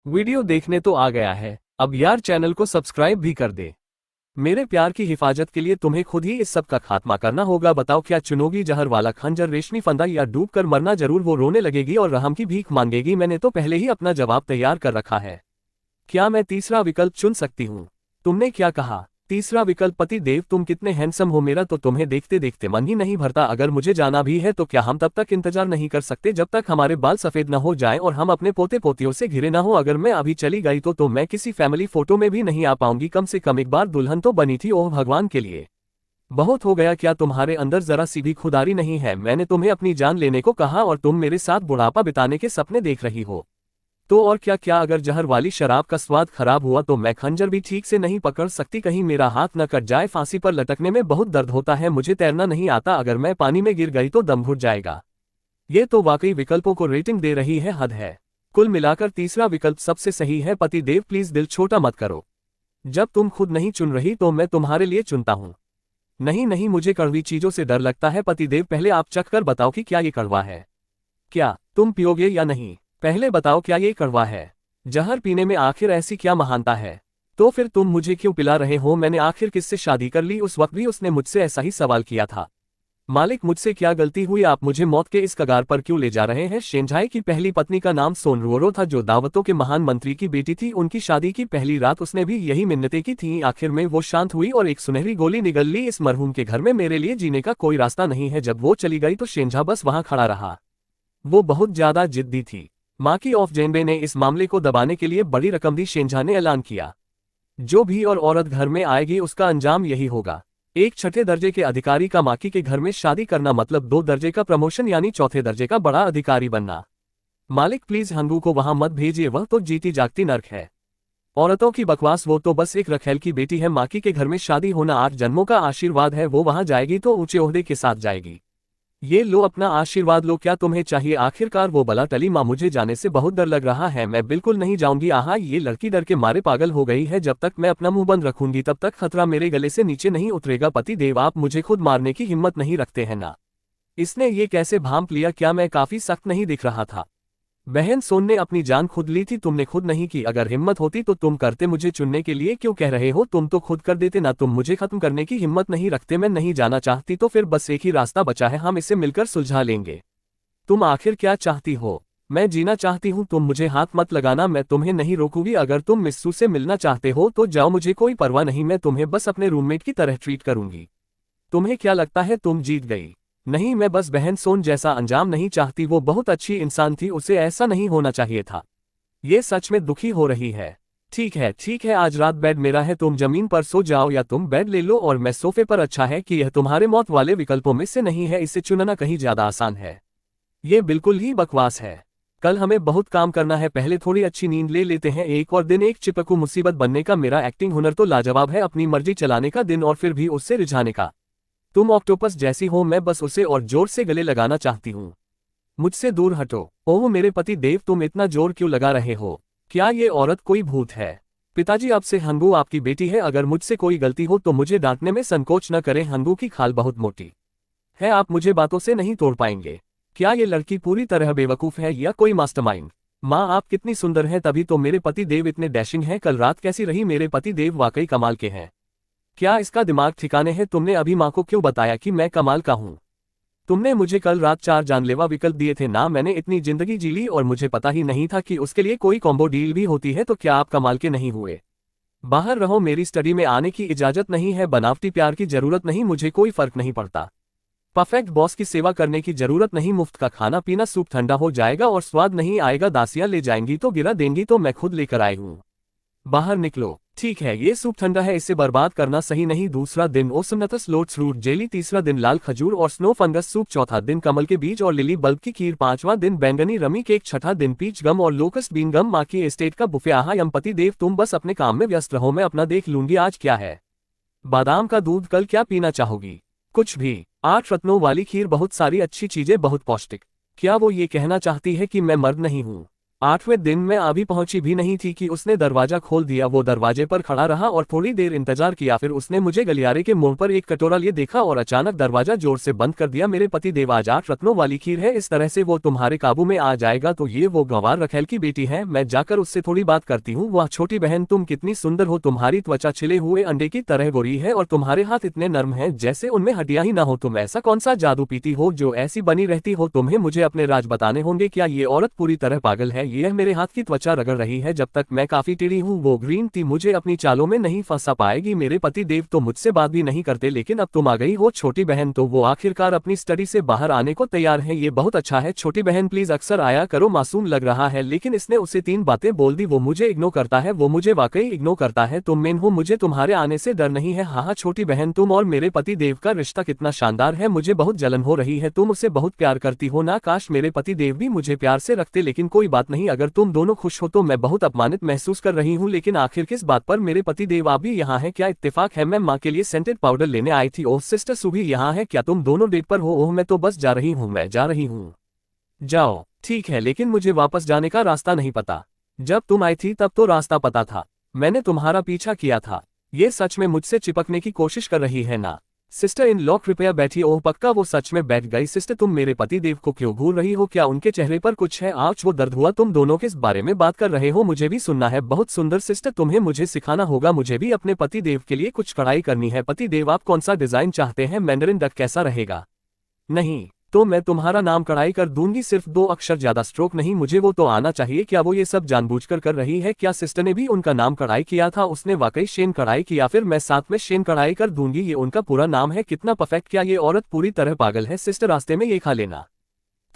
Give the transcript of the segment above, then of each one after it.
Video देखने तो आ गया है, अब यार चैनल को सब्सक्राइब भी कर दे। मेरे प्यार की हिफाजत के लिए तुम्हें खुद ही इस सब का खात्मा करना होगा। बताओ क्या चुनोगी, जहर वाला खंजर, रेशमी फंदा या डूब कर मरना? जरूर वो रोने लगेगी और रहम की भीख मांगेगी। मैंने तो पहले ही अपना जवाब तैयार कर रखा है। क्या मैं तीसरा विकल्प चुन सकती हूँ? तुमने क्या कहा? तीसरा विकल्प। पति देव तुम कितने हैंडसम हो, मेरा तो तुम्हें देखते देखते मन ही नहीं भरता। अगर मुझे जाना भी है तो क्या हम तब तक इंतजार नहीं कर सकते जब तक हमारे बाल सफेद न हो जाएं और हम अपने पोते पोतियों से घिरे न हो? अगर मैं अभी चली गई तो मैं किसी फैमिली फोटो में भी नहीं आ पाऊंगी। कम से कम एक बार दुल्हन तो बनी थी। ओह भगवान के लिए, बहुत हो गया। क्या तुम्हारे अंदर जरा सी भी खुदारी नहीं है? मैंने तुम्हें अपनी जान लेने को कहा और तुम मेरे साथ बुढ़ापा बिताने के सपने देख रही हो। तो और क्या क्या अगर जहर वाली शराब का स्वाद खराब हुआ तो मैं खंजर भी ठीक से नहीं पकड़ सकती, कहीं मेरा हाथ न कट जाए। फांसी पर लटकने में बहुत दर्द होता है, मुझे तैरना नहीं आता, अगर मैं पानी में गिर गई तो दम घुट जाएगा। ये तो वाकई विकल्पों को रेटिंग दे रही है, हद है। कुल मिलाकर तीसरा विकल्प सबसे सही है। पति देव प्लीज दिल छोटा मत करो, जब तुम खुद नहीं चुन रही तो मैं तुम्हारे लिए चुनता हूँ। नहीं नहीं, मुझे कड़वी चीजों से डर लगता है। पति देव पहले आप चख कर बताओ कि क्या ये कड़वा है। क्या तुम पियोगे या नहीं? पहले बताओ क्या ये कड़वा है? जहर पीने में आखिर ऐसी क्या महानता है? तो फिर तुम मुझे क्यों पिला रहे हो? मैंने आखिर किससे शादी कर ली? उस वक्त भी उसने मुझसे ऐसा ही सवाल किया था। मालिक मुझसे क्या गलती हुई? आप मुझे मौत के इस कगार पर क्यों ले जा रहे हैं? शेंझाई की पहली पत्नी का नाम सोनरोरो था, जो दावतों के महान मंत्री की बेटी थी। उनकी शादी की पहली रात उसने भी यही मिन्नतें की थीं। आखिर में वो शांत हुई और एक सुनहरी गोली निगल ली। इस मरहूम के घर में मेरे लिए जीने का कोई रास्ता नहीं है। जब वो चली गई तो शेंझा बस वहां खड़ा रहा। वो बहुत ज्यादा जिद्दी थी। माकी ऑफ जेनबे ने इस मामले को दबाने के लिए बड़ी रकम दी। शेंझा ने ऐलान किया, जो भी और औरत घर में आएगी उसका अंजाम यही होगा। एक छठे दर्जे के अधिकारी का माकी के घर में शादी करना मतलब 2 दर्जे का प्रमोशन, यानी चौथे दर्जे का बड़ा अधिकारी बनना। मालिक प्लीज हंगू को वहां मत भेजिए, वह तो जीती जागती नर्क है। औरतों की बकवास, वो तो बस एक रखेल की बेटी है। माकी के घर में शादी होना 8 जन्मों का आशीर्वाद है। वो वहां जाएगी तो ऊंचे ओहदे के साथ जाएगी। ये लो अपना आशीर्वाद लो, क्या तुम्हें चाहिए? आखिरकार वो बला टली। माँ मुझे जाने से बहुत डर लग रहा है, मैं बिल्कुल नहीं जाऊंगी। आहा, ये लड़की डर के मारे पागल हो गई है। जब तक मैं अपना मुंह बंद रखूंगी तब तक खतरा मेरे गले से नीचे नहीं उतरेगा। पति देव आप मुझे खुद मारने की हिम्मत नहीं रखते हैं ना? इसने ये कैसे भांप लिया? क्या मैं काफी सख्त नहीं दिख रहा था? बहन सोन ने अपनी जान खुद ली थी, तुमने खुद नहीं की। अगर हिम्मत होती तो तुम करते। मुझे चुनने के लिए क्यों कह रहे हो? तुम तो खुद कर देते ना। तुम मुझे खत्म करने की हिम्मत नहीं रखते। मैं नहीं जाना चाहती तो फिर बस एक ही रास्ता बचा है, हम इसे मिलकर सुलझा लेंगे। तुम आखिर क्या चाहती हो? मैं जीना चाहती हूँ। तुम मुझे हाथ मत लगाना, मैं तुम्हें नहीं रोकूंगी। अगर तुम मिस्सू से मिलना चाहते हो तो जाओ, मुझे कोई परवाह नहीं। मैं तुम्हें बस अपने रूममेट की तरह ट्रीट करूंगी। तुम्हें क्या लगता है तुम जीत गई? नहीं, मैं बस बहन सोन जैसा अंजाम नहीं चाहती। वो बहुत अच्छी इंसान थी, उसे ऐसा नहीं होना चाहिए था। ये सच में दुखी हो रही है। ठीक है ठीक है, आज रात बेड मेरा है, तुम जमीन पर सो जाओ या तुम बेड ले लो और मैं सोफे पर। अच्छा है कि यह तुम्हारे मौत वाले विकल्पों में से नहीं है, इसे चुनना कहीं ज्यादा आसान है। ये बिल्कुल ही बकवास है। कल हमें बहुत काम करना है, पहले थोड़ी अच्छी नींद ले लेते हैं। एक और दिन एक चिपकू मुसीबत बनने का। मेरा एक्टिंग हुनर तो लाजवाब है, अपनी मर्जी चलाने का दिन और फिर भी उससे रिझाने का। तुम ऑक्टोपस जैसी हो, मैं बस उसे और जोर से गले लगाना चाहती हूँ। मुझसे दूर हटो। ओह मेरे पति देव, तुम इतना जोर क्यों लगा रहे हो? क्या ये औरत कोई भूत है? पिताजी अब से हंगू आपकी बेटी है, अगर मुझसे कोई गलती हो तो मुझे डांटने में संकोच न करें। हंगू की खाल बहुत मोटी है, आप मुझे बातों से नहीं तोड़ पाएंगे। क्या ये लड़की पूरी तरह बेवकूफ है या कोई मास्टरमाइंड? माँ आप कितनी सुंदर हैं, तभी तो मेरे पति देव इतने डैशिंग हैं। कल रात कैसी रही? मेरे पति देव वाकई कमाल के हैं। क्या इसका दिमाग ठिकाने है? तुमने अभी माँ को क्यों बताया कि मैं कमाल का हूँ? तुमने मुझे कल रात 4 जानलेवा विकल्प दिए थे ना, मैंने इतनी जिंदगी जी ली और मुझे पता ही नहीं था कि उसके लिए कोई कॉम्बो डील भी होती है। तो क्या आप कमाल के नहीं हुए? बाहर रहो, मेरी स्टडी में आने की इजाजत नहीं है। बनावटी प्यार की जरूरत नहीं, मुझे कोई फर्क नहीं पड़ता। परफेक्ट बॉस की सेवा करने की जरूरत नहीं। मुफ्त का खाना पीना, सूप ठंडा हो जाएगा और स्वाद नहीं आएगा। दासियां ले जाएंगी तो गिरा देंगी, तो मैं खुद लेकर आई हूँ। बाहर निकलो। ठीक है, ये सूप ठंडा है, इसे बर्बाद करना सही नहीं। दूसरा दिन ओसमनतस लोट्स रूट जेली, तीसरा दिन लाल खजूर और स्नो फंगस सूप, चौथा दिन कमल के बीज और लिली बल्ब की खीर, पांचवा दिन बैंगनी रमी केक, छठा दिन पीच गम और लोकस्ट बीन गम। माँ की एस्टेट का बुफे। आहा यमपति देव, तुम बस अपने काम में व्यस्त रहो, मैं अपना देख लूंगी। आज क्या है? बादाम का दूध। कल क्या पीना चाहोगी? कुछ भी। 8 रत्नों वाली खीर, बहुत सारी अच्छी चीजें, बहुत पौष्टिक। क्या वो ये कहना चाहती है कि मैं मर्द नहीं हूँ? 8वें दिन में अभी पहुंची भी नहीं थी कि उसने दरवाजा खोल दिया। वो दरवाजे पर खड़ा रहा और थोड़ी देर इंतजार किया, फिर उसने मुझे गलियारे के मुंह पर एक कटोरा लिए देखा और अचानक दरवाजा जोर से बंद कर दिया। मेरे पति देव, आज 8 रत्नों वाली खीर है, इस तरह से वो तुम्हारे काबू में आ जाएगा तो ये वो गंवार रखेल की बेटी है, मैं जाकर उससे थोड़ी बात करती हूँ। वह छोटी बहन, तुम कितनी सुंदर हो, तुम्हारी त्वचा छिले हुए अंडे की तरह गोरी है और तुम्हारे हाथ इतने नर्म हैं जैसे उनमें हड्डियां ही ना हो। तुम ऐसा कौन सा जादू पीती हो जो ऐसी बनी रहती हो? तुम्हें मुझे अपने राज बताने होंगे। क्या ये औरत पूरी तरह पागल है? यह मेरे हाथ की त्वचा रगड़ रही है। जब तक मैं काफी टेढ़ी हूँ वो ग्रीन टी मुझे अपनी चालों में नहीं फंसा पाएगी। मेरे पति देव तो मुझसे बात भी नहीं करते, लेकिन अब तुम आ गई हो छोटी बहन, तो वो आखिरकार अपनी स्टडी से बाहर आने को तैयार है। ये बहुत अच्छा है छोटी बहन, प्लीज अक्सर आया करो, मासूम लग रहा है। लेकिन इसने उसे 3 बातें बोल दी। वो मुझे इग्नोर करता है, वो मुझे वाकई इग्नोर करता है। तुम मेन हो, मुझे तुम्हारे आने से डर नहीं है। हाँ छोटी बहन, तुम और मेरे पति देव का रिश्ता कितना शानदार है, मुझे बहुत जलन हो रही है। तुम उसे बहुत प्यार करती हो ना? काश मेरे पति देव भी मुझे प्यार से रखते, लेकिन कोई बात नहीं, अगर तुम दोनों खुश हो तो मैं बहुत अपमानित महसूस कर रही हूँ। लेकिन आखिर किस बात पर? मेरे पति देव आप भी यहाँ हैं? क्या इत्तेफाक है, मैं माँ के लिए सेंटेड पाउडर लेने आई थी। ओह सिस्टर सू भी यहाँ है क्या? तुम दोनों डेट पर हो? ओह मैं तो बस जा रही हूँ, मैं जा रही हूँ। जाओ ठीक है, लेकिन मुझे वापस जाने का रास्ता नहीं पता। जब तुम आई थी तब तो रास्ता पता था, मैंने तुम्हारा पीछा किया था। ये सच में मुझसे चिपकने की कोशिश कर रही है ना? सिस्टर इन लॉ कृपया बैठी। ओह पक्का वो सच में बैठ गई। सिस्टर तुम मेरे पति देव को क्यों घूर रही हो? क्या उनके चेहरे पर कुछ है? आज वो दर्द हुआ। तुम दोनों किस बारे में बात कर रहे हो? मुझे भी सुनना है। बहुत सुंदर सिस्टर, तुम्हें मुझे सिखाना होगा, मुझे भी अपने पति देव के लिए कुछ कढ़ाई करनी है। पति देव आप कौन सा डिजाइन चाहते हैं? मैंडरिन डक कैसा रहेगा? नहीं तो मैं तुम्हारा नाम कढ़ाई कर दूंगी, सिर्फ 2 अक्षर, ज्यादा स्ट्रोक नहीं। मुझे वो तो आना चाहिए। क्या वो ये सब जानबूझकर कर रही है? क्या सिस्टर ने भी उनका नाम कढ़ाई किया था? उसने वाकई शेन कढ़ाई किया, फिर मैं साथ में शेन कढ़ाई कर दूंगी। ये उनका पूरा नाम है, कितना परफेक्ट। क्या ये औरत पूरी तरह पागल है? सिस्टर रास्ते में ये खा लेना।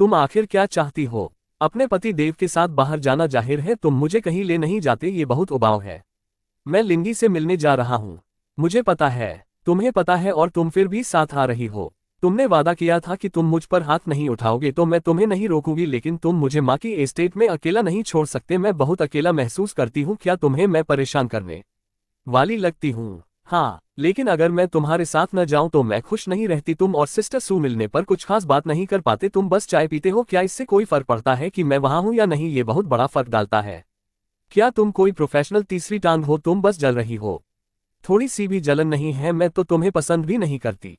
तुम आखिर क्या चाहती हो? अपने पति देव के साथ बाहर जाना? जाहिर है तुम मुझे कहीं ले नहीं जाते, ये बहुत उबाऊ है। मैं लिंगी से मिलने जा रहा हूँ, मुझे पता है, तुम्हें पता है, और तुम फिर भी साथ आ रही हो। तुमने वादा किया था कि तुम मुझ पर हाथ नहीं उठाओगे, तो मैं तुम्हें नहीं रोकूंगी, लेकिन तुम मुझे माँ की एस्टेट में अकेला नहीं छोड़ सकते। मैं बहुत अकेला महसूस करती हूँ। क्या तुम्हें मैं परेशान करने वाली लगती हूँ? हाँ, लेकिन अगर मैं तुम्हारे साथ न जाऊं तो मैं खुश नहीं रहती। तुम और सिस्टर सू मिलने पर कुछ खास बात नहीं कर पाते, तुम बस चाय पीते हो। क्या इससे कोई फर्क पड़ता है कि मैं वहां हूं या नहीं? ये बहुत बड़ा फर्क डालता है। क्या तुम कोई प्रोफेशनल तीसरी टांग हो? तुम बस जल रही हो, थोड़ी सी भी जलन नहीं है। मैं तो तुम्हें पसंद भी नहीं करती,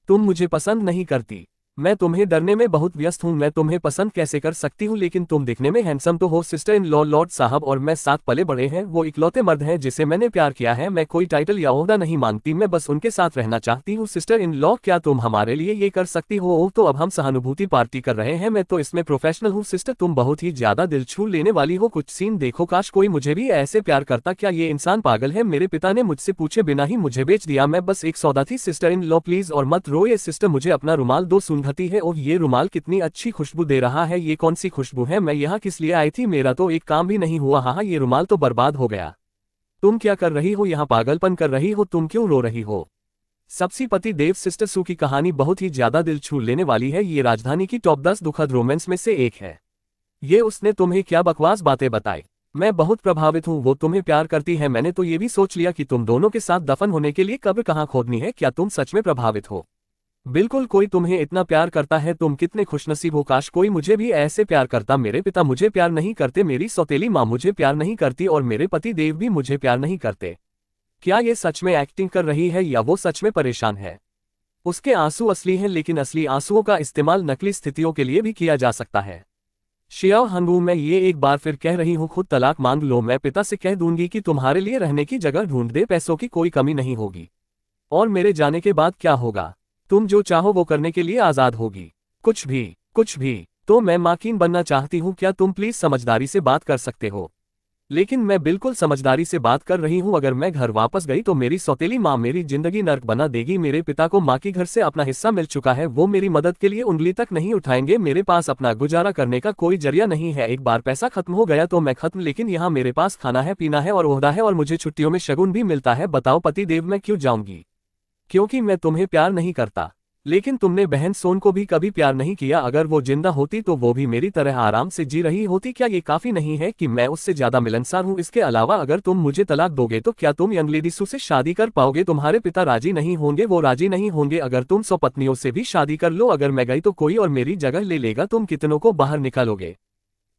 तुम मुझे पसंद नहीं करती। मैं तुम्हें डरने में बहुत व्यस्त हूँ। मैं तुम्हें पसंद कैसे कर सकती हूँ? लेकिन तुम दिखने में हैंडसम तो हो। सिस्टर इन लॉ लॉर्ड साहब और मैं साथ पले बड़े हैं, वो इकलौते मर्द हैं जिसे मैंने प्यार किया है। मैं कोई टाइटल या ओहदा नहीं मांगती, मैं बस उनके साथ रहना चाहती हूँ। सिस्टर इन लॉ क्या तुम हमारे लिए ये कर सकती हो? ओह तो अब हम सहानुभूति पार्टी कर रहे हैं, मैं तो इसमें प्रोफेशनल हूँ। सिस्टर तुम बहुत ही ज्यादा दिल छू लेने वाली हो। कुछ सीन देखो, काश कोई मुझे भी ऐसे प्यार करता। क्या ये इंसान पागल है? मेरे पिता ने मुझसे पूछे बिना ही मुझे बेच दिया। मैं बस एक सौदा थी। सिस्टर इन लॉ प्लीज और मत रोए। सिस्टर मुझे अपना रुमाल दो, सूंघती है। और ये रुमाल कितनी अच्छी खुशबू दे रहा है। ये कौन सी खुशबू है? मैं यहाँ किस लिए आई थी? मेरा तो एक काम भी नहीं हुआ। हाँ ये रुमाल तो बर्बाद हो गया। तुम क्या कर रही हो यहाँ? पागलपन कर रही हो? तुम क्यों रो रही हो? सबसी पति देव सिस्टर सू की कहानी बहुत ही ज्यादा दिल छू लेने वाली है। ये राजधानी की टॉप 10 दुखद रोमांस में से एक है। ये उसने तुम्हें क्या बकवास बातें बताई? मैं बहुत प्रभावित हूँ। वो तुम्हें प्यार करती है। मैंने तो ये भी सोच लिया कि तुम दोनों के साथ दफन होने के लिए कब्र कहाँ खोदनी है। क्या तुम सच में प्रभावित हो? बिल्कुल, कोई तुम्हें इतना प्यार करता है, तुम कितने खुशनसीब हो। काश कोई मुझे भी ऐसे प्यार करता। मेरे पिता मुझे प्यार नहीं करते, मेरी सौतेली माँ मुझे प्यार नहीं करती और मेरे पति देव भी मुझे प्यार नहीं करते। क्या ये सच में एक्टिंग कर रही है या वो सच में परेशान है? उसके आंसू असली हैं, लेकिन असली आंसुओं का इस्तेमाल नकली स्थितियों के लिए भी किया जा सकता है। शियाओ हंगू, मैं ये एक बार फिर कह रही हूँ, खुद तलाक मांग लो। मैं पिता से कह दूंगी कि तुम्हारे लिए रहने की जगह ढूंढ दे, पैसों की कोई कमी नहीं होगी। और मेरे जाने के बाद क्या होगा? तुम जो चाहो वो करने के लिए आजाद होगी। कुछ भी, कुछ भी। तो मैं माकिन बनना चाहती हूँ। क्या तुम प्लीज समझदारी से बात कर सकते हो? लेकिन मैं बिल्कुल समझदारी से बात कर रही हूँ। अगर मैं घर वापस गई तो मेरी सौतेली माँ मेरी जिंदगी नर्क बना देगी। मेरे पिता को माँ के घर से अपना हिस्सा मिल चुका है, वो मेरी मदद के लिए उंगली तक नहीं उठाएंगे। मेरे पास अपना गुजारा करने का कोई जरिया नहीं है। एक बार पैसा खत्म हो गया तो मैं खत्म, लेकिन यहाँ मेरे पास खाना है, पीना है और ओहदा है, और मुझे छुट्टियों में शगुन भी मिलता है। बताओ पति देव, मैं क्यों जाऊंगी? क्योंकि मैं तुम्हें प्यार नहीं करता। लेकिन तुमने बहन सोन को भी कभी प्यार नहीं किया। अगर वो जिंदा होती तो वो भी मेरी तरह आराम से जी रही होती। क्या ये काफी नहीं है कि मैं उससे ज्यादा मिलनसार हूँ? इसके अलावा अगर तुम मुझे तलाक दोगे तो क्या तुम यंग लेडी सू से शादी कर पाओगे? तुम्हारे पिता राजी नहीं होंगे, वो राजी नहीं होंगे। अगर तुम 100 पत्नियों से भी शादी कर लो, अगर मैं गई तो कोई और मेरी जगह ले लेगा। तुम कितनों को बाहर निकालोगे?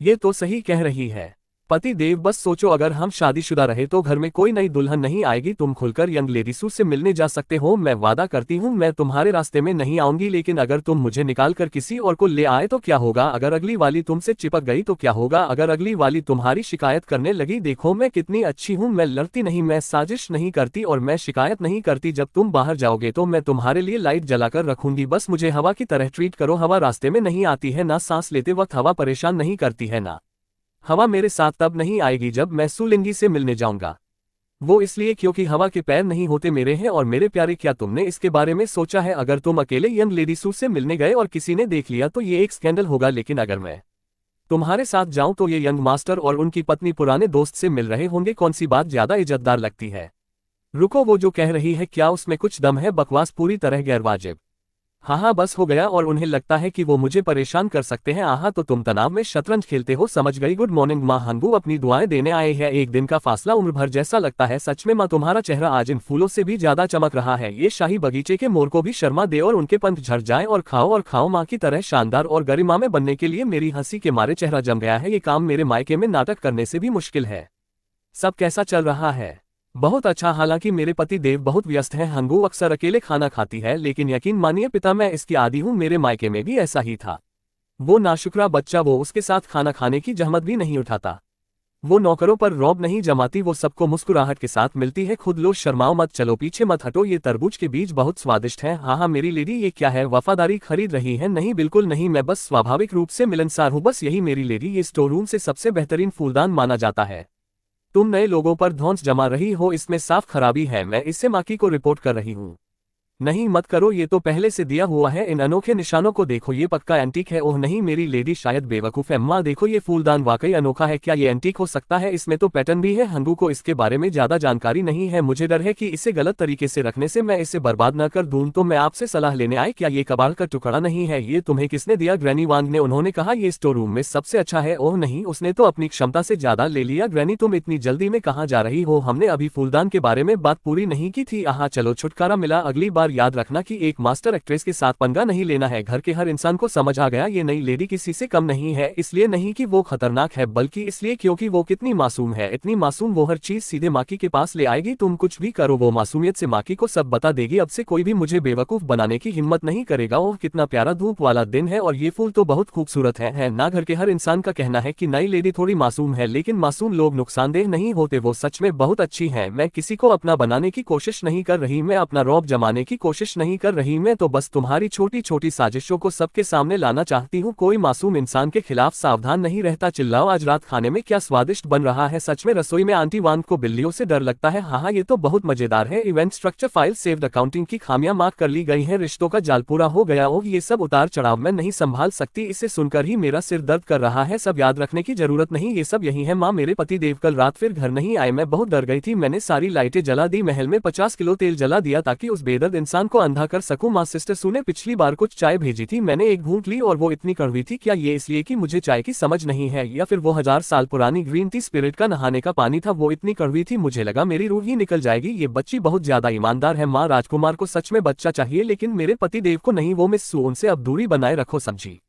ये तो सही कह रही है। पति देव बस सोचो, अगर हम शादीशुदा रहे तो घर में कोई नई दुल्हन नहीं आएगी। तुम खुलकर यंग लेडी सू से मिलने जा सकते हो। मैं वादा करती हूँ मैं तुम्हारे रास्ते में नहीं आऊंगी, लेकिन अगर तुम मुझे निकाल कर किसी और को ले आए तो क्या होगा? अगर अगली वाली तुमसे चिपक गई तो क्या होगा? अगर अगली वाली तुम्हारी शिकायत करने लगी, देखो मैं कितनी अच्छी हूँ, मैं लड़ती नहीं, मैं साजिश नहीं करती और मैं शिकायत नहीं करती। जब तुम बाहर जाओगे तो मैं तुम्हारे लिए लाइट जलाकर रखूंगी। बस मुझे हवा की तरह ट्रीट करो। हवा रास्ते में नहीं आती है ना, सांस लेते वक्त हवा परेशान नहीं करती है ना। हवा मेरे साथ तब नहीं आएगी जब मैं सुलिंगी से मिलने जाऊंगा। वो इसलिए क्योंकि हवा के पैर नहीं होते, मेरे हैं। और मेरे प्यारे, क्या तुमने इसके बारे में सोचा है? अगर तुम अकेले यंग लेडी सू से मिलने गए और किसी ने देख लिया तो ये एक स्कैंडल होगा, लेकिन अगर मैं तुम्हारे साथ जाऊं तो ये यंग मास्टर और उनकी पत्नी पुराने दोस्त से मिल रहे होंगे। कौन सी बात ज्यादा इज्जतदार लगती है? रुको, वो जो कह रही है क्या उसमें कुछ दम है? बकवास पूरी तरह गैरवाजिब। हाँ बस हो गया। और उन्हें लगता है कि वो मुझे परेशान कर सकते हैं। आहा, तो तुम तनाव में शतरंज खेलते हो, समझ गई। गुड मॉर्निंग माँ। हंगू अपनी दुआएं देने आए हैं। एक दिन का फासला उम्र भर जैसा लगता है। सच में माँ, तुम्हारा चेहरा आज इन फूलों से भी ज्यादा चमक रहा है। ये शाही बगीचे के मोर को भी शर्मा दे और उनके पंख झड़ जाए। और खाओ माँ की तरह शानदार और गरिमा में बनने के लिए मेरी हंसी के मारे चेहरा जम गया है। ये काम मेरे मायके में नाटक करने से भी मुश्किल है। सब कैसा चल रहा है? बहुत अच्छा। हालांकि मेरे पति देव बहुत व्यस्त हैं। हंगू अक्सर अकेले खाना खाती है, लेकिन यकीन मानिए पिता, मैं इसकी आदी हूँ। मेरे मायके में भी ऐसा ही था। वो नाशुक्रा बच्चा, वो उसके साथ खाना खाने की जहमत भी नहीं उठाता। वो नौकरों पर रौब नहीं जमाती, वो सबको मुस्कुराहट के साथ मिलती है। खुद लो, शर्माओ मत, चलो पीछे मत हटो। ये तरबूज के बीज बहुत स्वादिष्ट हैं। हाँ मेरी लेडी, ये क्या है? वफादारी खरीद रही है? नहीं बिल्कुल नहीं, मैं बस स्वाभाविक रूप से मिलनसार हूँ, बस यही मेरी लेडी। ये स्टोर रूम से सबसे बेहतरीन फूलदान माना जाता है। तुम नए लोगों पर धौंस जमा रही हो, इसमें साफ खराबी है। मैं इससे माकी को रिपोर्ट कर रही हूँ। नहीं मत करो, ये तो पहले से दिया हुआ है। इन अनोखे निशानों को देखो, ये पक्का एंटीक है। ओह नहीं मेरी लेडी, शायद बेवकूफ है। माँ देखो, ये फूलदान वाकई अनोखा है। क्या ये एंटीक हो सकता है? इसमें तो पैटर्न भी है। हंगू को इसके बारे में ज्यादा जानकारी नहीं है। मुझे डर है कि इसे गलत तरीके से रखने से मैं इसे बर्बाद न कर दूं, तो मैं आपसे सलाह लेने आई। क्या ये कबाड़ का टुकड़ा नहीं है? ये तुम्हें किसने दिया? ग्रैनी वांग ने। उन्होंने कहा ये स्टोर रूम में सबसे अच्छा है। ओह नहीं, उसने तो अपनी क्षमता से ज्यादा ले लिया। ग्रैनी तुम इतनी जल्दी में कहाँ जा रही हो? हमने अभी फूलदान के बारे में बात पूरी नहीं की थी। आहा चलो, छुटकारा मिला। अगली बार याद रखना कि एक मास्टर एक्ट्रेस के साथ पंगा नहीं लेना है। घर के हर इंसान को समझ आ गया ये नई लेडी किसी से कम नहीं है। इसलिए नहीं कि वो खतरनाक है, बल्कि इसलिए क्योंकि वो कितनी मासूम है। इतनी मासूम, वो हर चीज सीधे माकी के पास ले आएगी। तुम कुछ भी करो, वो मासूमियत से माकी को सब बता देगी। अब से कोई भी मुझे बेवकूफ बनाने की हिम्मत नहीं करेगा। ओह कितना प्यारा धूप वाला दिन है और ये फूल तो बहुत खूबसूरत है ना? घर के हर इंसान का कहना है कि नई लेडी थोड़ी मासूम है, लेकिन मासूम लोग नुकसानदेह नहीं होते। वो सच में बहुत अच्छी है। मैं किसी को अपना बनाने की कोशिश नहीं कर रही, मैं अपना रौब जमाने की कोशिश नहीं कर रही। मैं तो बस तुम्हारी छोटी छोटी साजिशों को सबके सामने लाना चाहती हूँ। कोई मासूम इंसान के खिलाफ सावधान नहीं रहता। चिल्लाओ, आज रात खाने में क्या स्वादिष्ट बन रहा है? सच में रसोई में आंटी वांग को बिल्लियों से डर लगता है। हाँ ये तो बहुत मजेदार है। Event structure file saved, accounting की खामियां मार्क कर ली गई हैं, रिश्तों का जाल पूरा हो गया। ओह ये सब उतार चढ़ाव मैं नहीं संभाल सकती, इसे सुनकर ही मेरा सिर दर्द कर रहा है। सब याद रखने की जरूरत नहीं, ये सब यही है। माँ मेरे पति देव कल रात फिर घर नहीं आए, मैं बहुत डर गई थी। मैंने सारी लाइटें जला दी, महल में 50 किलो तेल जला दिया ताकि उस बेदर्द इंसान को अंधा कर सकूं। माँ सिस्टर सू ने पिछली बार कुछ चाय भेजी थी, मैंने एक घूंट ली और वो इतनी कड़वी थी। क्या ये इसलिए कि मुझे चाय की समझ नहीं है, या फिर वो 1000 साल पुरानी ग्रीन टी स्पिरिट का नहाने का पानी था? वो इतनी कड़वी थी, मुझे लगा मेरी रूह ही निकल जाएगी। ये बच्ची बहुत ज्यादा ईमानदार है। माँ राजकुमार को सच में बच्चा चाहिए, लेकिन मेरे पति देव को नहीं। वो मिस सू, उनसे अब दूरी बनाए रखो, समझी?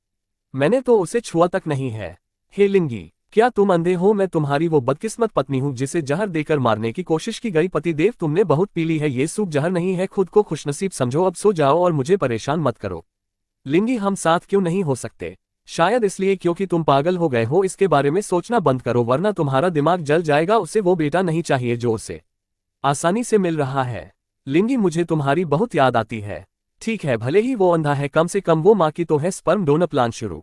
मैंने तो उसे छुआ तक नहीं है। हे लिंगी, क्या तुम अंधे हो? मैं तुम्हारी वो बदकिस्मत पत्नी हूँ जिसे जहर देकर मारने की कोशिश की गई। पति देव तुमने बहुत पी ली है, ये सूप जहर नहीं है। खुद को खुशनसीब समझो, अब सो जाओ और मुझे परेशान मत करो। लिंगी हम साथ क्यों नहीं हो सकते? शायद इसलिए क्योंकि तुम पागल हो गए हो। इसके बारे में सोचना बंद करो वरना तुम्हारा दिमाग जल जाएगा। उसे वो बेटा नहीं चाहिए जो उसे आसानी से मिल रहा है। लिंगी मुझे तुम्हारी बहुत याद आती है। ठीक है, भले ही वो अंधा है, कम से कम वो माँ की तो है। स्पर्म डोनर प्लान शुरू।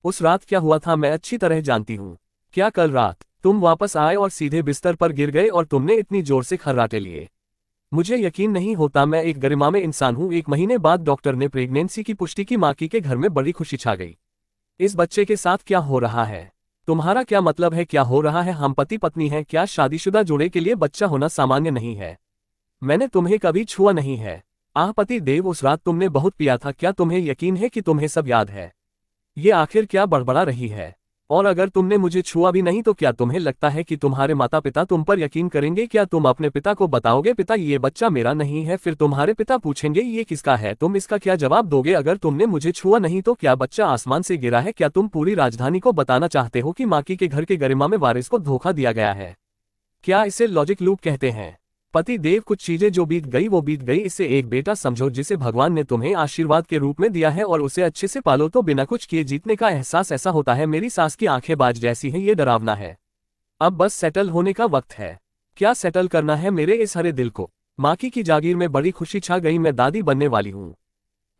उस रात क्या हुआ था मैं अच्छी तरह जानती हूँ। क्या कल रात तुम वापस आए और सीधे बिस्तर पर गिर गए और तुमने इतनी जोर से खर्राटे लिए? मुझे यकीन नहीं होता, मैं एक गरिमा में इंसान हूँ। 1 महीने बाद डॉक्टर ने प्रेगनेंसी की पुष्टि की। माकी के घर में बड़ी खुशी छा गई। इस बच्चे के साथ क्या हो रहा है? तुम्हारा क्या मतलब है क्या हो रहा है? हम पति पत्नी हैं, क्या शादीशुदा जोड़े के लिए बच्चा होना सामान्य नहीं है? मैंने तुम्हें कभी छुआ नहीं है। आह पति देव, उस रात तुमने बहुत पिया था। क्या तुम्हें यकीन है कि तुम्हें सब याद है? ये आखिर क्या बड़बड़ा रही है? और अगर तुमने मुझे छुआ भी नहीं तो क्या तुम्हें लगता है कि तुम्हारे माता पिता तुम पर यकीन करेंगे? क्या तुम अपने पिता को बताओगे पिता ये बच्चा मेरा नहीं है? फिर तुम्हारे पिता पूछेंगे ये किसका है? तुम इसका क्या जवाब दोगे? अगर तुमने मुझे छुआ नहीं तो क्या बच्चा आसमान से गिरा है? क्या तुम पूरी राजधानी को बताना चाहते हो कि माकी के घर के गरिमा में वारिस को धोखा दिया गया है? क्या इसे लॉजिक लूप कहते हैं? पति देव, कुछ चीजें जो बीत गई वो बीत गई। इसे एक बेटा समझो जिसे भगवान ने तुम्हें आशीर्वाद के रूप में दिया है और उसे अच्छे से पालो तो बिना कुछ किए जीतने का एहसास ऐसा होता है। मेरी सास की आंखें बाज जैसी हैं, ये डरावना है। अब बस सेटल होने का वक्त है। क्या सेटल करना है मेरे इस हरे दिल को? माकी की जागीर में बड़ी खुशी छा गई। मैं दादी बनने वाली हूँ।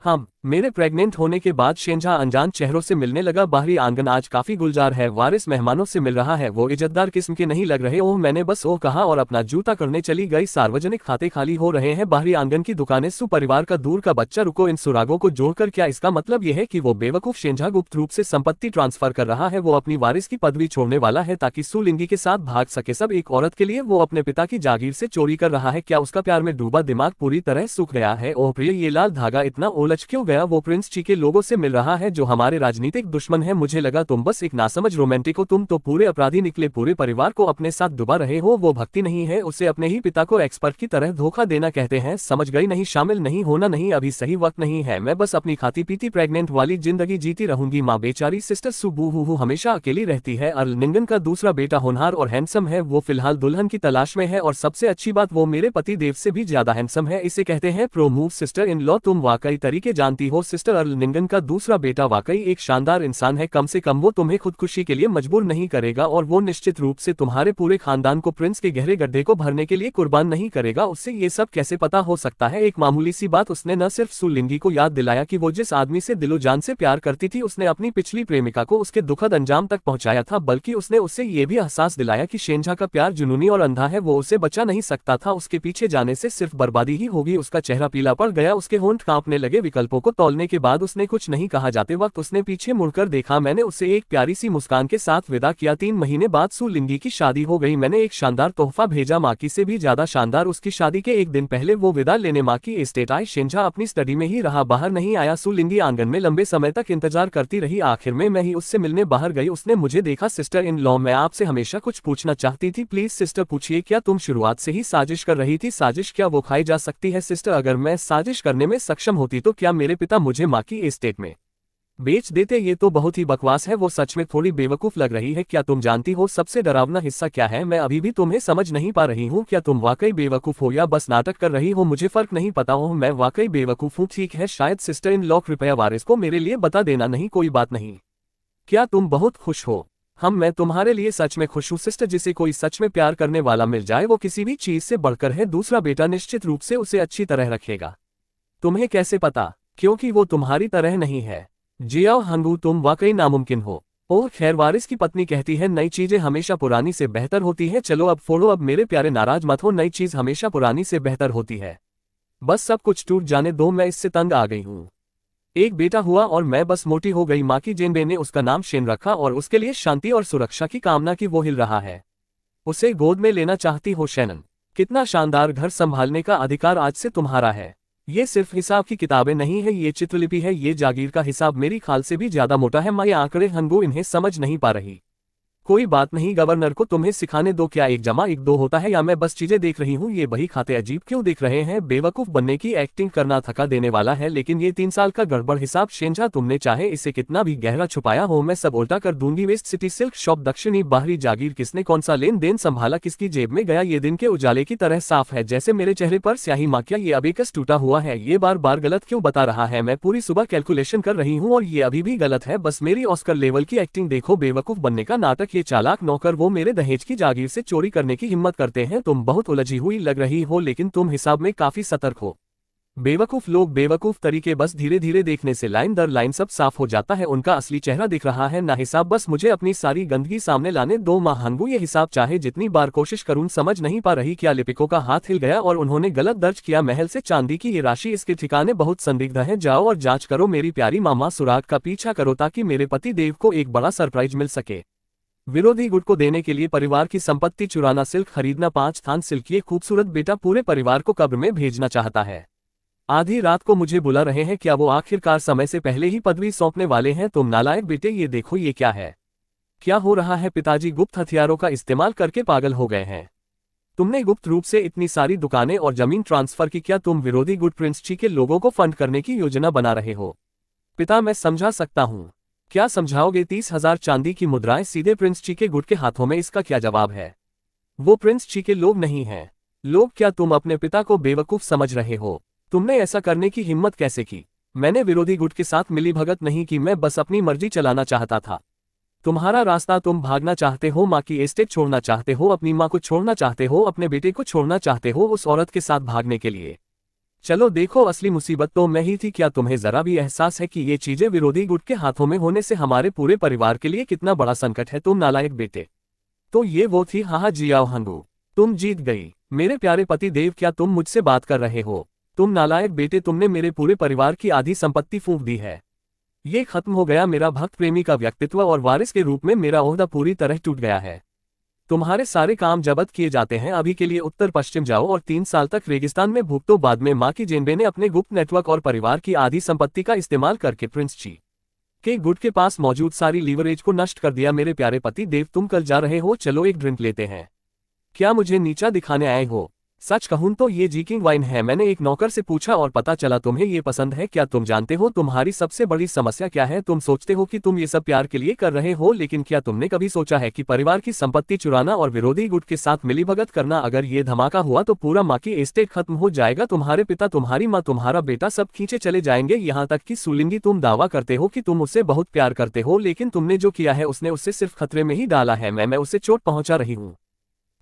हाँ, मेरे प्रेग्नेंट होने के बाद शेंझा अनजान चेहरों से मिलने लगा। बाहरी आंगन आज काफी गुलजार है। वारिस मेहमानों से मिल रहा है। वो इज्जतदार किस्म के नहीं लग रहे। ओह, मैंने बस ओह कहा और अपना जूता करने चली गई। सार्वजनिक खाते खाली हो रहे हैं। बाहरी आंगन की दुकानें। सुपरिवार का दूर का बच्चा। रुको, इन सुरागों को जोड़कर क्या इसका मतलब यह है कि वो बेवकूफ शेंझा गुप्त रूप से संपत्ति ट्रांसफर कर रहा है? वो अपनी वारिस की पदवी छोड़ने वाला है ताकि सुलिंगी के साथ भाग सके। सब एक औरत के लिए वो अपने पिता की जागीर से चोरी कर रहा है। क्या उसका प्यार में डूबा दिमाग पूरी तरह सूख गया है? ओह प्रिय, ये लाल धागा इतना उलझ क्यों गया? वो प्रिंस ची के लोगों से मिल रहा है जो हमारे राजनीतिक दुश्मन है। मुझे लगा तुम बस एक नासमझ रोमांटिक हो। तुम तो पूरे अपराधी निकले। पूरे परिवार को अपने साथ डुबा रहे हो। वो भक्ति नहीं है, उसे अपने ही पिता को एक्सपर्ट की तरह धोखा देना कहते हैं। समझ गई? नहीं, शामिल नहीं होना नहीं, अभी सही वक्त नहीं है। मैं बस अपनी खाती पीती प्रेग्नेंट वाली जिंदगी जीती रहूंगी। माँ बेचारी सिस्टर सुबू हमेशा अकेली रहती है। अर्ल निंगन का दूसरा बेटा होनहार और हैंडसम है। वो फिलहाल दुल्हन की तलाश में है और सबसे अच्छी बात वो मेरे पति देव से भी ज्यादा हैंडसम है। इसे कहते हैं pro move sister in law. तुम वाकई तरीके जानती हो सिस्टर। अर्ल निंगन का दूसरा बेटा वाकई एक शानदार इंसान है। कम से कम वो तुम्हें खुदकुशी के लिए मजबूर नहीं करेगा और वो निश्चित रूप से तुम्हारे पूरे खानदान को प्रिंस के गहरे गड्ढे को भरने के लिए कुर्बान नहीं करेगा। उससे ये सब कैसे पता हो सकता है? एक मामूली सी बात। उसने न सिर्फ सुलिंगी को याद दिलाया कि वो जिस आदमी से दिलो जान से प्यार करती थी, उसने अपनी पिछली प्रेमिका को उसके दुखद अंजाम तक पहुंचाया था, बल्कि उसने उससे ये भी एहसास दिलाया कि शेंझा का प्यार जुनूनी और अंधा है। वो उसे बचा नहीं सकता था। उसके पीछे जाने से सिर्फ बर्बादी ही होगी। उसका चेहरा पीला पड़ गया। उसके होंठ कांपने लगे। विकल्पों को तौलने के बाद उसने कुछ नहीं कहा। जाते वक्त उसने पीछे मुड़कर देखा। मैंने उसे एक प्यारी सी मुस्कान के साथ विदा किया। 3 महीने बाद सुलिंगी की शादी हो गई। मैंने एक शानदार तोहफा भेजा, माकी से भी ज्यादा शानदार। उसकी शादी के एक दिन पहले वो विदा लेने माकी एस्टेट आए। शेंझा अपनी स्टडी में ही रहा, बाहर नहीं आया। सुलिंगी आंगन में लंबे समय तक इंतजार करती रही। आखिर में मैं ही उससे मिलने बाहर गई। उसने मुझे देखा। सिस्टर इन लॉ, मैं आपसे हमेशा कुछ पूछना चाहती थी। प्लीज सिस्टर पूछिए। क्या तुम शुरुआत से ही साजिश कर रही थी? साजिश? क्या वो खाई जा सकती है? सिस्टर, अगर मैं साजिश करने में सक्षम होती तो क्या मेरे पिता मुझे माकी एस्टेट में बेच देते? ये तो बहुत ही बकवास है। वो सच में थोड़ी बेवकूफ लग रही है। क्या तुम जानती हो सबसे डरावना हिस्सा क्या है? मैं अभी भी तुम्हें समझ नहीं पा रही हूँ। क्या तुम वाकई बेवकूफ हो या बस नाटक कर रही हो? मुझे फर्क नहीं पता हो। मैं वाकई बेवकूफ हूँ। ठीक है, शायद सिस्टर इन लॉ, कृपया वारिस को मेरे लिए बता देना। नहीं, कोई बात नहीं। क्या तुम बहुत खुश हो? मैं तुम्हारे लिए सच में खुश हूँ सिस्टर। जिसे कोई सच में प्यार करने वाला मिल जाए वो किसी भी चीज से बढ़कर है। दूसरा बेटा निश्चित रूप से उसे अच्छी तरह रखेगा। तुम्हें कैसे पता? क्योंकि वो तुम्हारी तरह नहीं है। जियाओ हंगू, तुम वाकई नामुमकिन हो। ओह खैर, वारिस की पत्नी कहती है नई चीजें हमेशा पुरानी से बेहतर होती है। चलो अब फोड़ो। अब मेरे प्यारे, नाराज मत हो। नई चीज हमेशा पुरानी से बेहतर होती है। बस सब कुछ टूट जाने दो। मैं इससे तंग आ गई हूँ। एक बेटा हुआ और मैं बस मोटी हो गई। माँ की जेनबे ने उसका नाम शेन रखा और उसके लिए शांति और सुरक्षा की कामना की। वो हिल रहा है। उसे गोद में लेना चाहती हो शैनन? कितना शानदार! घर संभालने का अधिकार आज से तुम्हारा है। ये सिर्फ हिसाब की किताबें नहीं है, ये चित्रलिपि है। ये जागीर का हिसाब मेरी खाल से भी ज्यादा मोटा है। माँ, ये आंकड़े हंगू इन्हें समझ नहीं पा रही। कोई बात नहीं, गवर्नर को तुम्हें सिखाने दो। क्या 1 जमा 1 2 होता है या मैं बस चीजें देख रही हूँ? ये बही खाते अजीब क्यों दिख रहे हैं? बेवकूफ बनने की एक्टिंग करना थका देने वाला है, लेकिन ये 3 साल का गड़बड़ हिसाब। शेंझा, तुमने चाहे इसे कितना भी गहरा छुपाया हो, मैं सब उल्टा कर दूंगी। वेस्ट सिटी सिल्क शॉप, दक्षिणी बाहरी जागीर। किसने कौन सा लेन देन संभाला, किसकी जेब में गया? ये दिन के उजाले की तरह साफ है जैसे मेरे चेहरे पर स्याही। माँ, क्या ये अबेकस टूटा हुआ है? ये बार बार गलत क्यों बता रहा है? मैं पूरी सुबह कैलकुलेशन कर रही हूँ और ये अभी भी गलत है। बस मेरी ऑस्कर लेवल की एक्टिंग देखो। बेवकूफ बनने का नाटक। ये चालाक नौकर वो मेरे दहेज की जागीर से चोरी करने की हिम्मत करते हैं। तुम बहुत उलझी हुई लग रही हो, लेकिन तुम हिसाब में काफी सतर्क हो। बेवकूफ लोग बेवकूफ तरीके, बस धीरे धीरे देखने से लाइन दर लाइन सब साफ हो जाता है। उनका असली चेहरा दिख रहा है ना हिसाब। बस मुझे अपनी सारी गंदगी सामने लाने दो। माँ हंगू, ये हिसाब चाहे जितनी बार कोशिश करूं समझ नहीं पा रही। क्या लिपिकों का हाथ हिल गया और उन्होंने गलत दर्ज किया? महल से चांदी की ये राशि, इसके ठिकाने बहुत संदिग्ध है। जाओ और जांच करो मेरी प्यारी मामा। सुराग का पीछा करो ताकि मेरे पति देव को एक बड़ा सरप्राइज मिल सके। विरोधी गुट को देने के लिए परिवार की संपत्ति चुराना, सिल्क खरीदना, 5 थान सिल्क। ये खूबसूरत बेटा पूरे परिवार को कब्र में भेजना चाहता है। आधी रात को मुझे बुला रहे हैं। क्या वो आखिरकार समय से पहले ही पदवी सौंपने वाले हैं? तुम नालायक बेटे, ये देखो ये क्या है? क्या हो रहा है पिताजी गुप्त हथियारों का इस्तेमाल करके पागल हो गए हैं। तुमने गुप्त रूप से इतनी सारी दुकानें और जमीन ट्रांसफर की, क्या तुम विरोधी गुट प्रिंस ची के लोगों को फंड करने की योजना बना रहे हो। पिता मैं समझा सकता हूँ। क्या समझाओगे। 30,000 चांदी की मुद्राएं सीधे प्रिंस ची के गुट के हाथों में, इसका क्या जवाब है। वो प्रिंस ची के लोग नहीं हैं। लोग क्या तुम अपने पिता को बेवकूफ समझ रहे हो। तुमने ऐसा करने की हिम्मत कैसे की। मैंने विरोधी गुट के साथ मिलीभगत नहीं की, मैं बस अपनी मर्जी चलाना चाहता था। तुम्हारा रास्ता, तुम भागना चाहते हो, माँ की एस्टेट छोड़ना चाहते हो, अपनी माँ को छोड़ना चाहते हो, अपने बेटे को छोड़ना चाहते हो उस औरत के साथ भागने के लिए। चलो देखो, असली मुसीबत तो मैं ही थी। क्या तुम्हें जरा भी एहसास है कि ये चीजें विरोधी गुट के हाथों में होने से हमारे पूरे परिवार के लिए कितना बड़ा संकट है। तुम नालायक बेटे। तो ये वो थी। हाँ जियाओ हांगू, तुम जीत गई। मेरे प्यारे पति देव, क्या तुम मुझसे बात कर रहे हो। तुम नालायक बेटे, तुमने मेरे पूरे परिवार की आधी संपत्ति फूंक दी है। ये खत्म हो गया। मेरा भक्त प्रेमी का व्यक्तित्व और वारिस के रूप में मेरा ओहदा पूरी तरह टूट गया है। तुम्हारे सारे काम जब्त किए जाते हैं। अभी के लिए उत्तर पश्चिम जाओ और 3 साल तक रेगिस्तान में भुगतो। बाद में माँ की जेनबे ने अपने गुप्त नेटवर्क और परिवार की आधी संपत्ति का इस्तेमाल करके प्रिंस ची के गुट के पास मौजूद सारी लीवरेज को नष्ट कर दिया। मेरे प्यारे पति देव, तुम कल जा रहे हो, चलो एक ड्रिंक लेते हैं। क्या मुझे नीचा दिखाने आए हो। सच कहूं तो ये जीकिंग वाइन है। मैंने एक नौकर से पूछा और पता चला तुम्हें ये पसंद है। क्या तुम जानते हो तुम्हारी सबसे बड़ी समस्या क्या है। तुम सोचते हो कि तुम ये सब प्यार के लिए कर रहे हो, लेकिन क्या तुमने कभी सोचा है कि परिवार की संपत्ति चुराना और विरोधी गुट के साथ मिलीभगत करना, अगर ये धमाका हुआ तो पूरा माँ की एस्टेट खत्म हो जाएगा। तुम्हारे पिता, तुम्हारी माँ, तुम्हारा बेटा सब खींचे चले जाएंगे। यहाँ तक कि सुलिंगी, तुम दावा करते हो कि तुम उससे बहुत प्यार करते हो, लेकिन तुमने जो किया है उसने उससे सिर्फ खतरे में ही डाला है। मैं उसे चोट पहुंचा रही हूँ।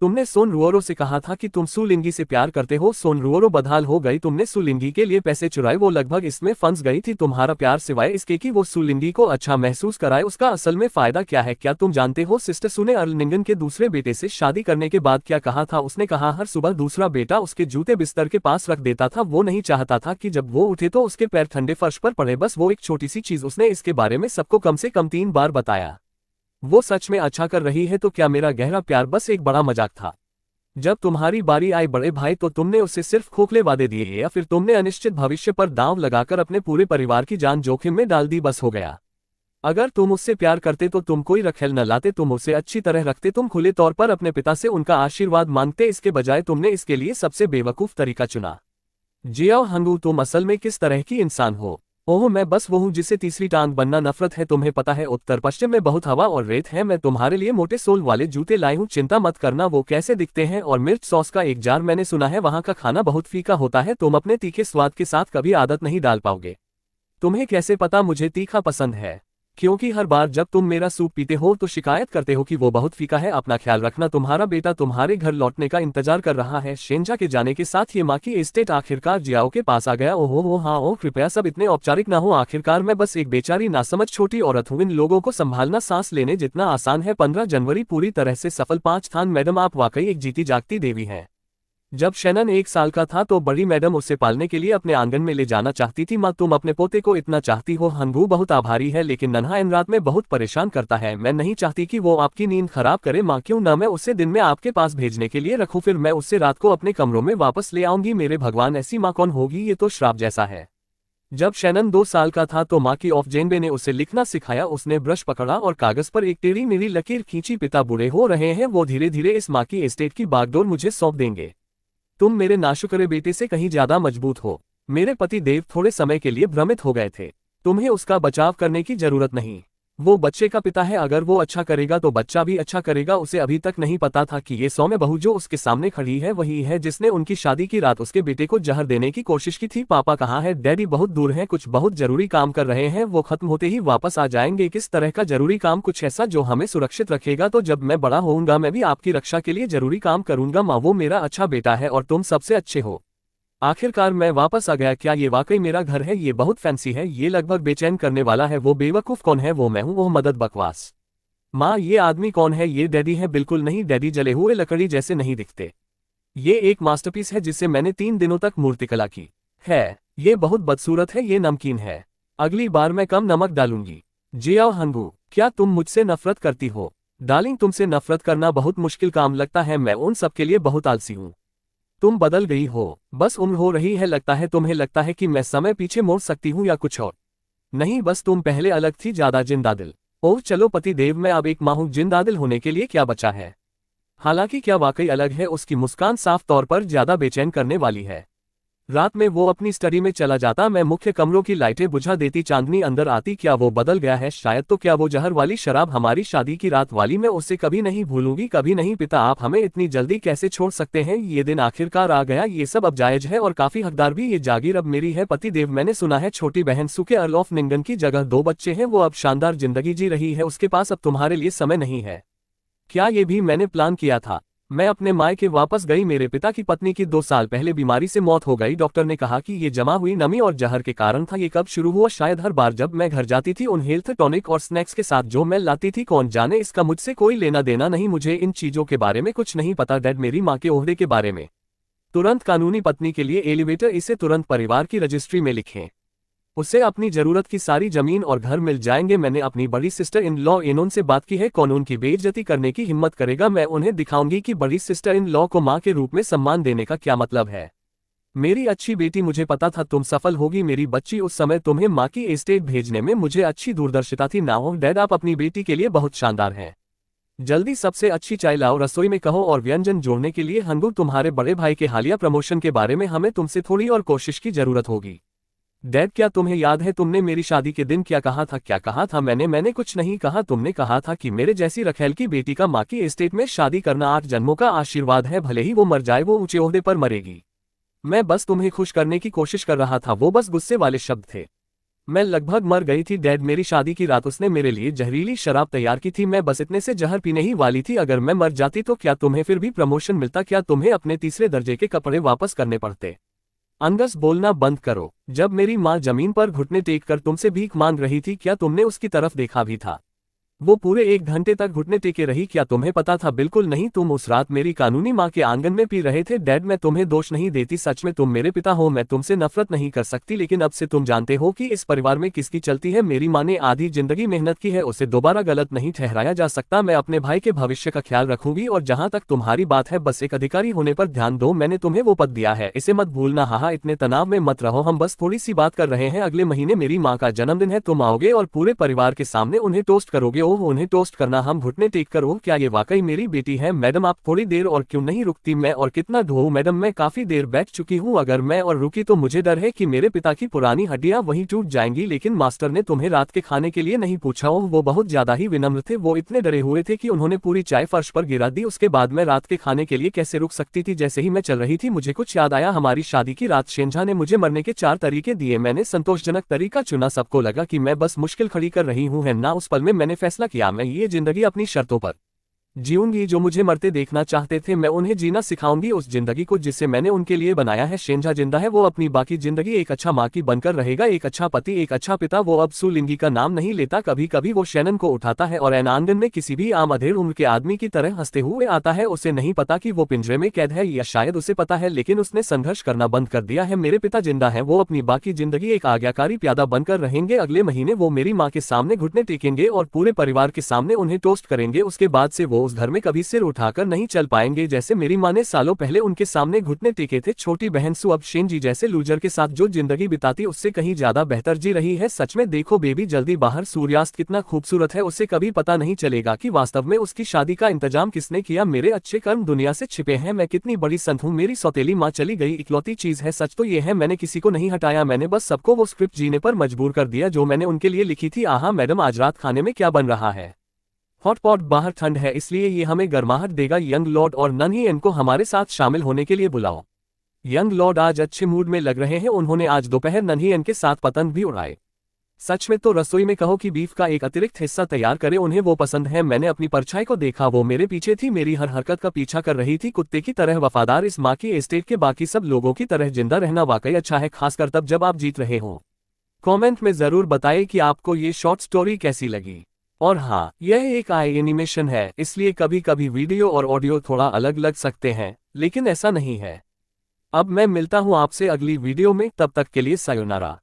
तुमने सोन रुओरो से कहा था कि तुम सुलिंगी से प्यार करते हो। सोन रुओरो बदहाल हो गई। तुमने सुलिंगी के लिए पैसे चुराए, वो लगभग इसमें फंस गई थी। तुम्हारा प्यार सिवाय इसके कि वो सुलिंगी को अच्छा महसूस कराए, उसका असल में फायदा क्या है। क्या तुम जानते हो सिस्टर सू ने अर्लनिंगन के दूसरे बेटे से शादी करने के बाद क्या कहा था। उसने कहा हर सुबह दूसरा बेटा उसके जूते बिस्तर के पास रख देता था। वो नहीं चाहता था कि जब वो उठे तो उसके पैर ठंडे फर्श पर पड़े। बस वो एक छोटी सी चीज। उसने इसके बारे में सबको कम से कम 3 बार बताया। वो सच में अच्छा कर रही है। तो क्या मेरा गहरा प्यार बस एक बड़ा मजाक था। जब तुम्हारी बारी आई बड़े भाई, तो तुमने उसे सिर्फ खोखले वादे दिए, या फिर तुमने अनिश्चित भविष्य पर दांव लगाकर अपने पूरे परिवार की जान जोखिम में डाल दी। बस हो गया। अगर तुम उससे प्यार करते तो तुम कोई रखेल न लाते, तुम उसे अच्छी तरह रखते, तुम खुले तौर पर अपने पिता से उनका आशीर्वाद मांगते। इसके बजाय तुमने इसके लिए सबसे बेवकूफ तरीका चुना। जियाओ हांगू, तुम असल में किस तरह की इंसान हो। ओह, मैं बस वो हूँ जिसे तीसरी टांग बनना नफरत है। तुम्हें पता है उत्तर पश्चिम में बहुत हवा और रेत है। मैं तुम्हारे लिए मोटे सोल वाले जूते लाई हूँ, चिंता मत करना। वो कैसे दिखते हैं। और मिर्च सॉस का एक जार। मैंने सुना है वहाँ का खाना बहुत फीका होता है। तुम अपने तीखे स्वाद के साथ कभी आदत नहीं डाल पाओगे। तुम्हें कैसे पता मुझे तीखा पसंद है। क्योंकि हर बार जब तुम मेरा सूप पीते हो तो शिकायत करते हो कि वो बहुत फीका है। अपना ख्याल रखना। तुम्हारा बेटा तुम्हारे घर लौटने का इंतजार कर रहा है। शेंजा के जाने के साथ ये माँ की एस्टेट आखिरकार जियाओ के पास आ गया। ओहो हाँ, ओ कृपया सब इतने औपचारिक ना हो। आखिरकार मैं बस एक बेचारी नासमझ छोटी औरत हूँ। इन लोगों को संभालना सांस लेने जितना आसान है। 15 जनवरी पूरी तरह से सफल। 5 स्थान। मैडम, आप वाकई एक जीती जागती देवी हैं। जब शैनन 1 साल का था तो बड़ी मैडम उसे पालने के लिए अपने आंगन में ले जाना चाहती थी। माँ, तुम अपने पोते को इतना चाहती हो। हंगू बहुत आभारी है, लेकिन नन्हा इन रात में बहुत परेशान करता है। मैं नहीं चाहती कि वो आपकी नींद खराब करे। माँ, क्यों ना मैं उसे दिन में आपके पास भेजने के लिए रखूं, फिर मैं उससे रात को अपने कमरों में वापस ले आऊंगी। मेरे भगवान, ऐसी माँ कौन होगी। ये तो श्राप जैसा है। जब शैनन 2 साल का था तो माँ की ऑफ जेनबे ने उसे लिखना सिखाया। उसने ब्रश पकड़ा और कागज पर एक टेढ़ी मेढ़ी लकीर खींची। पिता बूढ़े हो रहे हैं, वो धीरे धीरे इस माँ की एस्टेट की बागडोर मुझे सौंप देंगे। तुम मेरे नाशुक्रे बेटे से कहीं ज्यादा मजबूत हो। मेरे पति देव थोड़े समय के लिए भ्रमित हो गए थे। तुम्हें उसका बचाव करने की जरूरत नहीं। वो बच्चे का पिता है। अगर वो अच्छा करेगा तो बच्चा भी अच्छा करेगा। उसे अभी तक नहीं पता था कि ये सौम्य बहू जो उसके सामने खड़ी है वही है जिसने उनकी शादी की रात उसके बेटे को जहर देने की कोशिश की थी। पापा कहाँ है। डैडी बहुत दूर हैं, कुछ बहुत जरूरी काम कर रहे हैं। वो खत्म होते ही वापस आ जाएंगे। किस तरह का जरूरी काम। कुछ ऐसा जो हमें सुरक्षित रखेगा। तो जब मैं बड़ा होऊंगा मैं भी आपकी रक्षा के लिए जरूरी काम करूंगा। माँ, वो मेरा अच्छा बेटा है और तुम सबसे अच्छे हो। आखिरकार मैं वापस आ गया। क्या ये वाकई मेरा घर है। ये बहुत फैंसी है। ये लगभग बेचैन करने वाला है। वो बेवकूफ कौन है। वो मैं हूँ। वो मदद बकवास। माँ, ये आदमी कौन है। ये डैडी है। बिल्कुल नहीं, डैडी जले हुए लकड़ी जैसे नहीं दिखते। ये एक मास्टरपीस है जिसे मैंने 3 दिनों तक मूर्तिकला की है। ये बहुत बदसूरत है। ये नमकीन है। अगली बार मैं कम नमक डालूंगी। जियाओ हांगू, क्या तुम मुझसे नफरत करती हो। डार्लिंग, तुमसे नफरत करना बहुत मुश्किल काम लगता है। मैं उन सब के लिए बहुत आलसी हूँ। तुम बदल गई हो। बस उम्र हो रही है। लगता है तुम्हें लगता है कि मैं समय पीछे मोड़ सकती हूँ या कुछ और। नहीं, बस तुम पहले अलग थी, ज्यादा जिंदा दिल। ओह चलो पति देव, मैं अब एक माँ हूँ, जिंदादिल होने के लिए क्या बचा है। हालांकि क्या वाकई अलग है, उसकी मुस्कान साफ तौर पर ज्यादा बेचैन करने वाली है। रात में वो अपनी स्टडी में चला जाता, मैं मुख्य कमरों की लाइटें बुझा देती, चांदनी अंदर आती। क्या वो बदल गया है? शायद। तो क्या वो जहर वाली शराब हमारी शादी की रात वाली? मैं उसे कभी नहीं भूलूंगी, कभी नहीं। पिता, आप हमें इतनी जल्दी कैसे छोड़ सकते हैं? ये दिन आखिरकार आ गया, ये सब अब जायज है और काफी हकदार भी। ये जागीर अब मेरी है। पति देव, मैंने सुना है छोटी बहन सू के अर्ल ऑफ निंगन की जगह 2 बच्चे हैं, वो अब शानदार जिंदगी जी रही है, उसके पास अब तुम्हारे लिए समय नहीं है। क्या ये भी मैंने प्लान किया था? मैं अपने मायके वापस गई। मेरे पिता की पत्नी की 2 साल पहले बीमारी से मौत हो गई। डॉक्टर ने कहा कि ये जमा हुई नमी और जहर के कारण था। ये कब शुरू हुआ? शायद हर बार जब मैं घर जाती थी उन हेल्थ टॉनिक और स्नैक्स के साथ जो मैं लाती थी। कौन जाने, इसका मुझसे कोई लेना देना नहीं, मुझे इन चीजों के बारे में कुछ नहीं पता। डैड, मेरी माँ के ओहदे के बारे में तुरंत कानूनी पत्नी के लिए एलिवेटर, इसे तुरंत परिवार की रजिस्ट्री में लिखें। उसे अपनी जरूरत की सारी जमीन और घर मिल जाएंगे। मैंने अपनी बड़ी सिस्टर इन लॉ एनोन से बात की है, कौन उनकी बेइज्जती करने की हिम्मत करेगा? मैं उन्हें दिखाऊंगी कि बड़ी सिस्टर इन लॉ को माँ के रूप में सम्मान देने का क्या मतलब है। मेरी अच्छी बेटी, मुझे पता था तुम सफल होगी मेरी बच्ची। उस समय तुम्हें माँ की एस्टेट भेजने में मुझे अच्छी दूरदर्शिता थी। ना हो डैड, आप अपनी बेटी के लिए बहुत शानदार हैं। जल्दी सबसे अच्छी चाय लाओ, रसोई में कहो और व्यंजन जोड़ने के लिए हंगू। तुम्हारे बड़े भाई के हालिया प्रमोशन के बारे में हमें तुमसे थोड़ी और कोशिश की जरूरत होगी। डैड, क्या तुम्हें याद है तुमने मेरी शादी के दिन क्या कहा था? क्या कहा था? मैंने कुछ नहीं कहा। तुमने कहा था कि मेरे जैसी रखेल की बेटी का माँ की एस्टेट में शादी करना 8 जन्मों का आशीर्वाद है, भले ही वो मर जाए, वो ऊंचे ओहदे पर मरेगी। मैं बस तुम्हें खुश करने की कोशिश कर रहा था। वो बस गुस्से वाले शब्द थे। मैं लगभग मर गई थी डैड। मेरी शादी की रात उसने मेरे लिए जहरीली शराब तैयार की थी। मैं बस इतने से जहर पीने ही वाली थी। अगर मैं मर जाती तो क्या तुम्हें फिर भी प्रमोशन मिलता? क्या तुम्हें अपने तीसरे दर्जे के कपड़े वापस करने पड़ते? अंगस, बोलना बंद करो। जब मेरी माँ जमीन पर घुटने टेक कर तुमसे भीख मांग रही थी, क्या तुमने उसकी तरफ देखा भी था? वो पूरे 1 घंटे तक घुटने टेके रही, क्या तुम्हें पता था? बिल्कुल नहीं। तुम उस रात मेरी कानूनी माँ के आंगन में पी रहे थे। डैड, मैं तुम्हें दोष नहीं देती, सच में तुम मेरे पिता हो। मैं तुमसे नफरत नहीं कर सकती, लेकिन अब से तुम जानते हो कि इस परिवार में किसकी चलती है। मेरी माँ ने आधी जिंदगी मेहनत की है, उसे दोबारा गलत नहीं ठहराया जा सकता। मैं अपने भाई के भविष्य का ख्याल रखूंगी और जहां तक तुम्हारी बात है, बस एक अधिकारी होने पर ध्यान दो। मैंने तुम्हें वो पद दिया है, इसे मत भूलना। हाँ, इतने तनाव में मत रहो, हम बस थोड़ी सी बात कर रहे हैं। अगले महीने मेरी माँ का जन्मदिन है, तुम आओगे और पूरे परिवार के सामने उन्हें टोस्ट करोगे। ओह, उन्हें टोस्ट करना, हम घुटने टेक कर। ओह, क्या ये वाकई मेरी बेटी है? मैडम, आप थोड़ी देर और क्यों नहीं रुकती? मैं और कितना ढोऊं? मैडम, मैं काफी देर बैठ चुकी हूँ, अगर मैं और रुकी तो मुझे डर है कि मेरे पिता की पुरानी हड्डियां वहीं टूट जाएंगी। लेकिन मास्टर ने तुम्हें रात के खाने के लिए नहीं पूछा? ओह, वो बहुत ज्यादा ही विनम्र थे। वो इतने डरे हुए थे कि उन्होंने पूरी चाय फर्श पर गिरा दी। उसके बाद मैं रात के खाने के लिए कैसे रुक सकती थी? जैसे ही मैं चल रही थी मुझे कुछ याद आया। हमारी शादी की रात शेंझा ने मुझे मरने के 4 तरीके दिए, मैंने संतोषजनक तरीका चुना। सबको लगा कि मैं बस मुश्किल खड़ी कर रही हूँ, है ना? उस पल में मैंने फैसला किया, मैं ये जिंदगी अपनी शर्तों पर जीऊंगी। जो मुझे मरते देखना चाहते थे, मैं उन्हें जीना सिखाऊंगी, उस जिंदगी को जिसे मैंने उनके लिए बनाया है। शेंझा जिंदा है, वो अपनी बाकी जिंदगी एक अच्छा माँ की बनकर रहेगा, एक अच्छा पति, एक अच्छा पिता। वो अब सुलिंगी का नाम नहीं लेता। कभी कभी वो शैनन को उठाता है और एन आंगन में किसी भी आम अधेड़ उम्र के आदमी की तरह हंसते हुए आता है। उसे नहीं पता कि वो पिंजरे में कैद है, या शायद उसे पता है, लेकिन उसने संघर्ष करना बंद कर दिया है। मेरे पिता जिंदा है, वो अपनी बाकी जिंदगी एक आज्ञाकारी प्यादा बनकर रहेंगे। अगले महीने वो मेरी माँ के सामने घुटने टेकेंगे और पूरे परिवार के सामने उन्हें टोस्ट करेंगे। उसके बाद से वो उस घर में कभी सिर उठाकर नहीं चल पाएंगे, जैसे मेरी माँ ने सालों पहले उनके सामने घुटने टेके थे। छोटी बहन सू अब शेंजी जैसे लूजर के साथ जो जिंदगी बिताती उससे कहीं ज्यादा बेहतर जी रही है। सच में देखो बेबी, जल्दी बाहर, सूर्यास्त कितना खूबसूरत है, उसे कभी पता नहीं चलेगा कि वास्तव में उसकी शादी का इंतजाम किसने किया। मेरे अच्छे कर्म दुनिया से छिपे हैं। मैं कितनी बड़ी संत हूँ, मेरी सौतेली माँ चली गई, इकलौती चीज है। सच तो ये है, मैंने किसी को नहीं हटाया, मैंने बस सबको वो स्क्रिप्ट जीने पर मजबूर कर दिया जो मैंने उनके लिए लिखी थी। आहा मैडम, आज रात खाने में क्या बन रहा है? हॉट पॉट, बाहर ठंड है इसलिए ये हमें गर्माहट देगा। यंग लॉर्ड और नन्ही एन को हमारे साथ शामिल होने के लिए बुलाओ। यंग लॉर्ड आज अच्छे मूड में लग रहे हैं, उन्होंने आज दोपहर नन्ही एन के साथ पतंग भी उड़ाए। सच में तो रसोई में कहो कि बीफ का एक अतिरिक्त हिस्सा तैयार करे, उन्हें वो पसंद है। मैंने अपनी परछाई को देखा, वो मेरे पीछे थी, मेरी हर हरकत का पीछा कर रही थी, कुत्ते की तरह वफादार। इस माँ की एस्टेट के बाकी सब लोगों की तरह जिंदा रहना वाकई अच्छा है, खासकर तब जब आप जीत रहे हो। कमेंट में जरूर बताएं कि आपको ये शॉर्ट स्टोरी कैसी लगी। और हाँ, यह एक एनिमेशन है, इसलिए कभी कभी वीडियो और ऑडियो थोड़ा अलग लग सकते हैं, लेकिन ऐसा नहीं है। अब मैं मिलता हूँ आपसे अगली वीडियो में, तब तक के लिए सायोनारा।